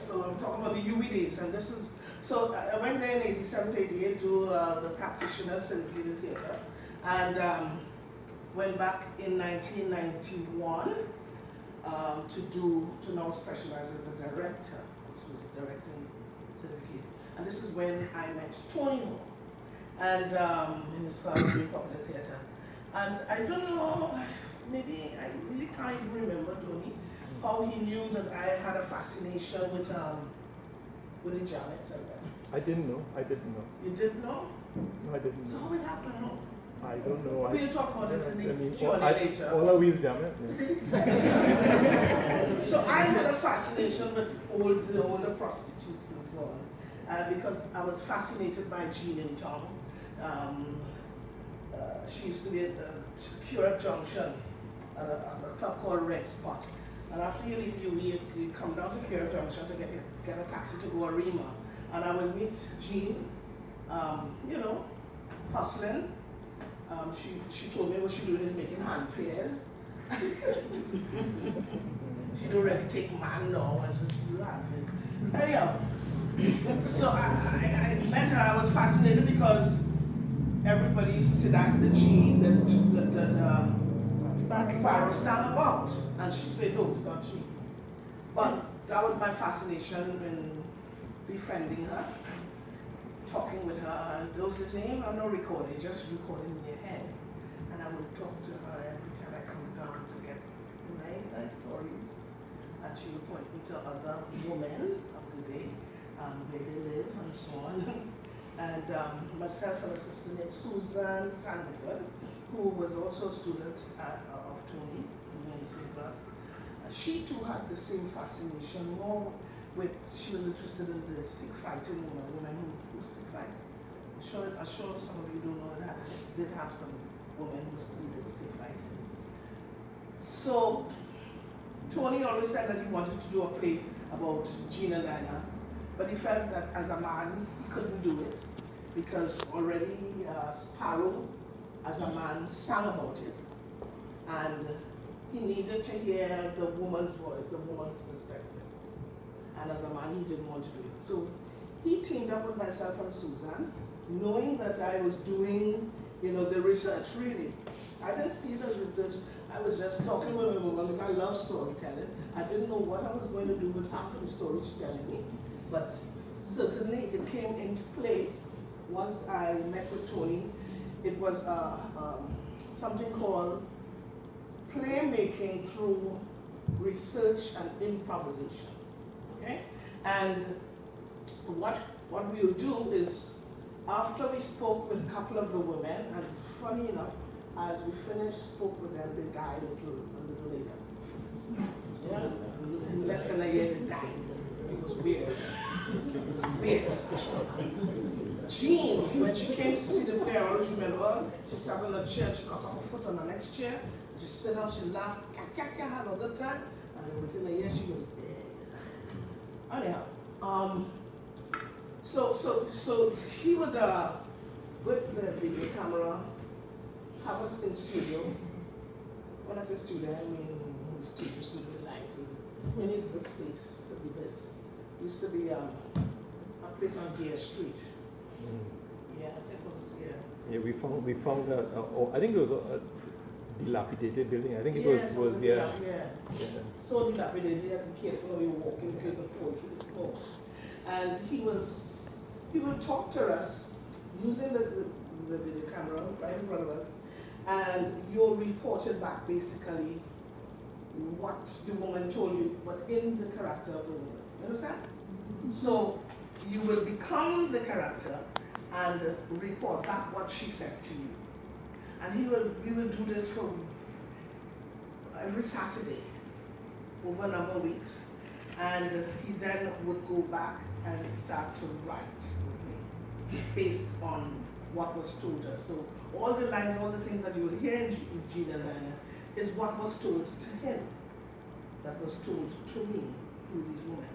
Yes, so I'm talking about the UB days, and this is, so I went there in 87 to 88 to the practitioners syndicated theatre, and went back in 1991 to now specialize as a director, which was directing syndicate. And this is when I met Tony Hall, and in his class, Very Popular Theatre. And I don't know, maybe I really can't even remember Tony, how he knew that I had a fascination with the Janets and them. I didn't know. You didn't know? No, I didn't So know. how it happened? No? I don't know. We'll talk about it in the Q&A later. All I will jam it. So I had a fascination with older prostitutes and so on, because I was fascinated by Jean in town. She used to be at Curepe Junction at a club called Red Spot. And after you leave you come down to Curepe Junction to get a taxi to go to Rhoma. And I would meet Jean, hustling. She told me what she doing is making hand fares. She don't really take man now and just do hand fares. Anyhow, so I met her. I was fascinated because everybody used to say that's the Jean that Pharaoh sang about. And she said, no, it's not she. But that was my fascination in befriending her, talking with her. Those days, I'm not recording, just recording in your head. And I would talk to her every time I come down to get nice stories. And she would point me to other women of the day, where they live and so on. And myself and a sister named Susan Sandiford, who was also a student of Tony in the same class. She too had the same fascination, more with, she was interested in the stick fighting women who stick fight. I'm sure some of you don't know that did have some women who still did stick fighting. So Tony always said that he wanted to do a play about Jean and Dinah, but he felt that as a man he couldn't do it because already Sparrow as a man sang about it, and he needed to hear the woman's voice, the woman's perspective. And as a man, he didn't want to do it. So he teamed up with myself and Susan, knowing that I was doing, the research really. I didn't see the research. I was just talking with a woman because I love storytelling. I didn't know what I was going to do with half of the story she's telling me, but certainly it came into play once I met with Tony. It was something called playmaking through research and improvisation. Okay? And what we will do is, after we spoke with a couple of the women, and funny enough, as we finished, spoke with them, they died a little later. Yeah, in less than a year they died. It was weird. It was weird. Jean, when she came to see the play, I always remember, she sat on a chair, she got her foot on the next chair, she sat down, she laughed, had a good time, and within a year she was dead. Anyhow, so he would, with the video camera, have us in studio. When I say studio, I mean studio lights. We need the space to be this. It used to be a place on Deer Street. Yeah, I think it was here. Yeah, we found I think it was a dilapidated building. I think it yes, was yeah. So dilapidated, you have to be careful when you're walking because the fall through the floor. And he would talk to us using the video camera right in front of us, and you're reported back basically what the woman told you, but in the character of the woman. You understand? So you will become the character and report back what she said to you. And we will do this for every Saturday over a number of weeks. And he then would go back and start to write with me based on what was told us. So all the lines, all the things that you will hear in Jean and Dinah is what was told to him, that was told to me through these women.